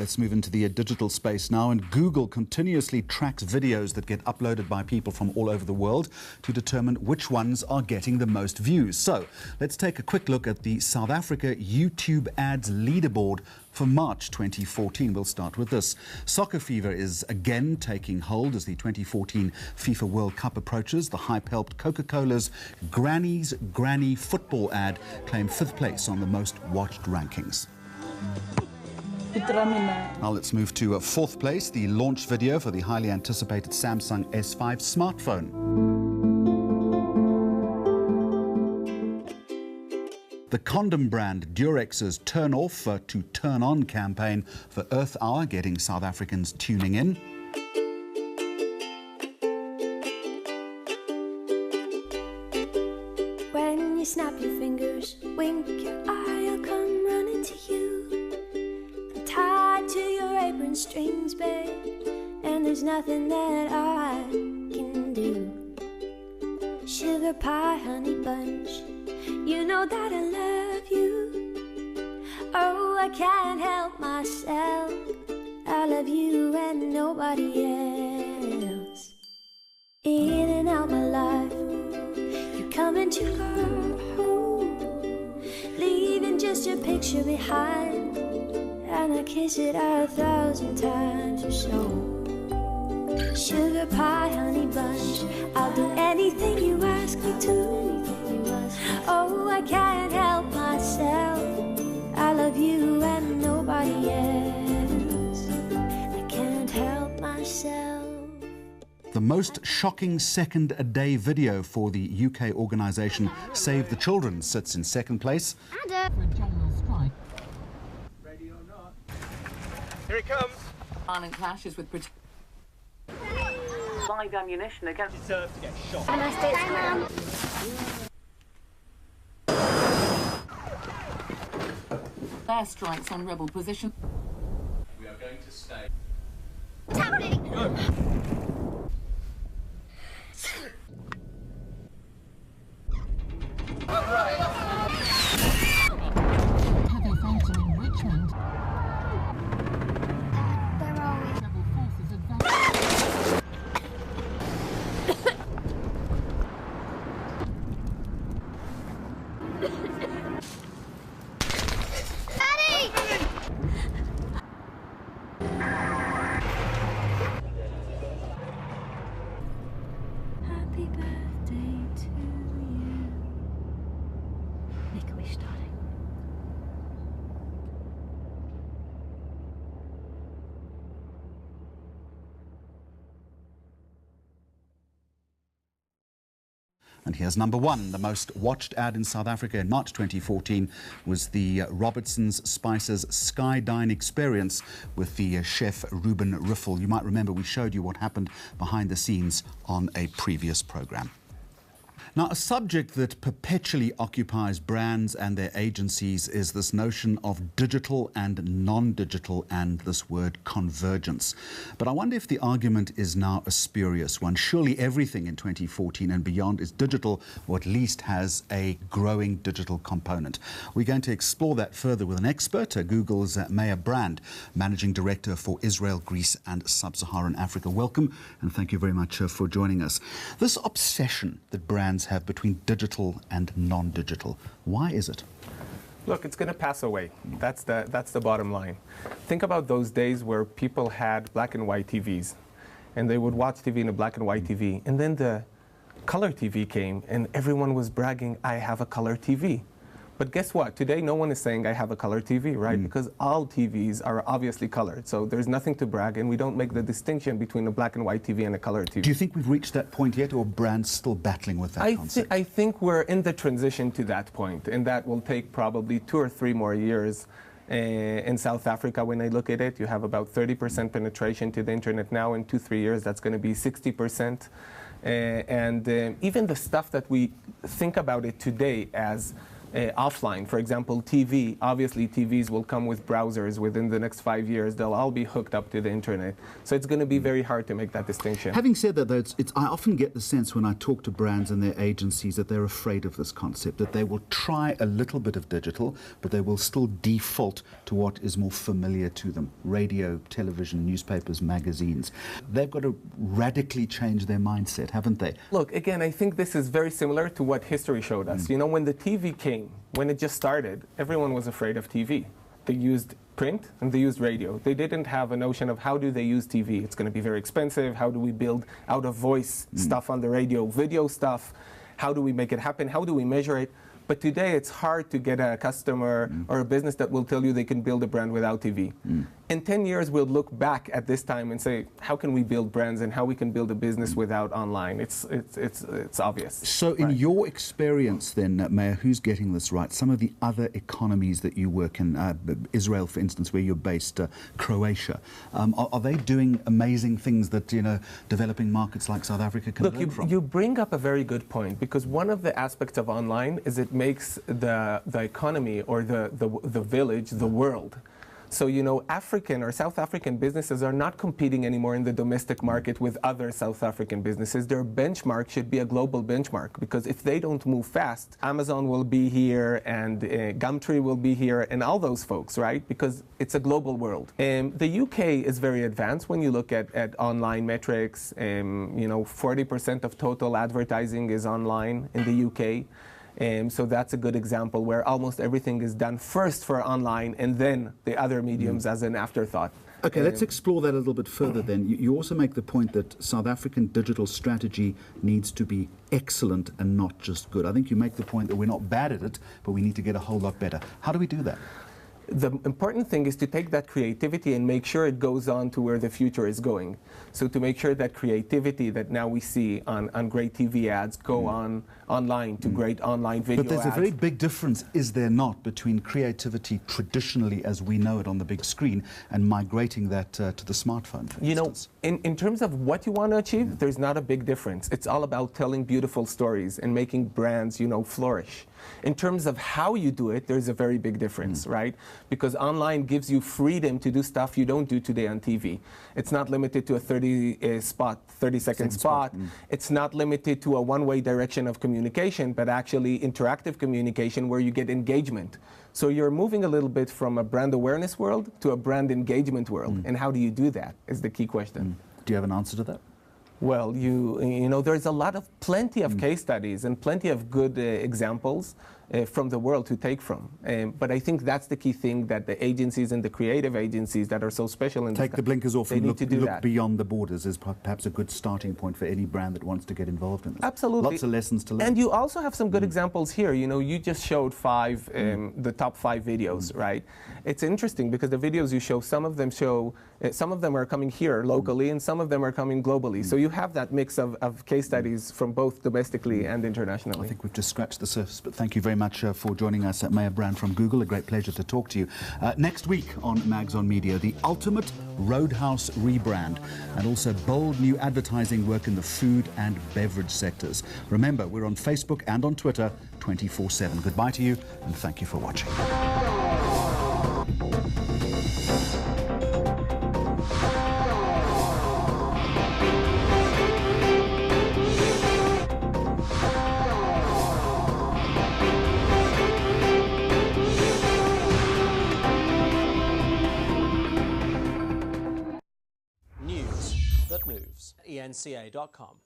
Let's move into the digital space now. And Google continuously tracks videos that get uploaded by people from all over the world to determine which ones are getting the most views. So let's take a quick look at the South Africa YouTube ads leaderboard for March 2014. We'll start with this. Soccer fever is again taking hold as the 2014 FIFA World Cup approaches. The hype-helped Coca-Cola's Granny's Granny football ad claimed 5th place on the most watched rankings. Now let's move to 4th place, the launch video for the highly anticipated Samsung S5 smartphone. The condom brand Durex's Turn Off to Turn On campaign for Earth Hour getting South Africans tuning in. When you snap your fingers, wink your eye, I'll come running to you. I'm tied to your apron strings, babe, and there's nothing that I can do. Sugar pie, honey bunch, you know that I love you. Oh, I can't help myself, I love you and nobody else. In and out my life, you're coming to go, leaving just your picture behind, and I kiss it 1,000 times or so. Sugar pie, honey bunch, I'll do anything you ask me to. Oh, I can't help myself, I love you and nobody else. I can't help myself. The most shocking second-a-day video for the UK organisation Save the Children sits in 2nd place. Ready or not? Here it comes. Violent clashes with live ammunition against. Deserve to get shot. Have a nice day, Mum. Airstrikes on rebel position. We are going to stay. What's happening? Go. Heavy fighting in Richmond. Where are we? Rebel forces advanced. Daddy! Happy birthday to you. Make a wish, darling. And here's number 1. The most watched ad in South Africa in March 2014 was the Robertson's Spices Sky Dine experience with the chef Ruben Riffel. You might remember we showed you what happened behind the scenes on a previous program. Now, a subject that perpetually occupies brands and their agencies is this notion of digital and non-digital and this word convergence. But I wonder if the argument is now a spurious one. Surely everything in 2014 and beyond is digital, or at least has a growing digital component. We're going to explore that further with an expert, Google's Meir, Managing Director for Israel, Greece and Sub-Saharan Africa. Welcome, and thank you very much for joining us. This obsession that brands have between digital and non-digital, why is it? Look, it's going to pass away. That's the bottom line. Think about those days where people had black and white TVs, and they would watch TV in a black and white TV, and then the color TV came, and everyone was bragging, I have a color TV. But guess what? Today, no one is saying I have a color TV, right? Because all TVs are obviously colored. So there's nothing to brag, and we don't make the distinction between a black and white TV and a color TV. Do you think we've reached that point yet, or are brands still battling with that concept? I think we're in the transition to that point, and that will take probably 2 or 3 more years. In South Africa, when I look at it, you have about 30% penetration to the internet now. In 2-3 years, that's going to be 60%. And even the stuff that we think about it today as offline. For example, TV. Obviously, TVs will come with browsers within the next 5 years. They'll all be hooked up to the internet. So it's going to be very hard to make that distinction. Having said that, though, I often get the sense when I talk to brands and their agencies that they're afraid of this concept, that they will try a little bit of digital, but they will still default to what is more familiar to them: radio, television, newspapers, magazines. They've got to radically change their mindset, haven't they? Look, again, I think this is very similar to what history showed us. You know, when the TV came, when it just started, everyone was afraid of TV. They used print and they used radio. They didn't have a notion of how do they use TV. It's going to be very expensive. How do we build out-of-voice stuff on the radio, video stuff? How do we make it happen? How do we measure it? But today it's hard to get a customer or a business that will tell you they can build a brand without TV. In 10 years, we'll look back at this time and say, how can we build brands and how we can build a business without online? It's obvious. So in your experience then, Meir, who's getting this right? Some of the other economies that you work in, Israel, for instance, where you're based, Croatia, are they doing amazing things that, you know, developing markets like South Africa can learn from? You bring up a very good point, because one of the aspects of online is it makes the economy or the village the world. So, you know, African or South African businesses are not competing anymore in the domestic market with other South African businesses. Their benchmark should be a global benchmark, because if they don't move fast, Amazon will be here and Gumtree will be here and all those folks, right? Because it's a global world. The UK is very advanced when you look at online metrics. You know, 40% of total advertising is online in the UK. So that's a good example where almost everything is done first for online and then the other mediums as an afterthought. Okay, let's explore that a little bit further then. You also make the point that South African digital strategy needs to be excellent and not just good. I think you make the point that we're not bad at it, but we need to get a whole lot better. How do we do that? The important thing is to take that creativity and make sure it goes on to where the future is going. So to make sure that creativity that now we see on great TV ads go on online to great online video ads. But there's a very big difference, is there not, between creativity traditionally as we know it on the big screen and migrating that to the smartphone, for instance? You know, in terms of what you want to achieve, there's not a big difference. It's all about telling beautiful stories and making brands, you know, flourish. In terms of how you do it, there's a very big difference, right? Because online gives you freedom to do stuff you don't do today on TV. It's not limited to a 30-second spot. It's not limited to a one-way direction of communication, but actually interactive communication where you get engagement. So you're moving a little bit from a brand awareness world to a brand engagement world. And how do you do that is the key question. Do you have an answer to that? Well, you know, there's plenty of case studies and plenty of good examples from the world to take from. But I think that's the key thing, that the agencies and the creative agencies that are so special in take the blinkers off and look that. beyond the borders is perhaps a good starting point for any brand that wants to get involved in this. Absolutely. Lots of lessons to learn. And you also have some good examples here. You know, you just showed the top 5 videos, right? It's interesting because the videos you show, some of them are coming here locally and some of them are coming globally. So you have that mix of case studies from both domestically and internationally. I think we've just scratched the surface, but thank you very much for joining us, Meir Brand from Google. A great pleasure to talk to you. Next week on Mags on Media, the ultimate Roadhouse rebrand and also bold new advertising work in the food and beverage sectors. Remember, we're on Facebook and on Twitter 24/7. Goodbye to you and thank you for watching. ENCA.com.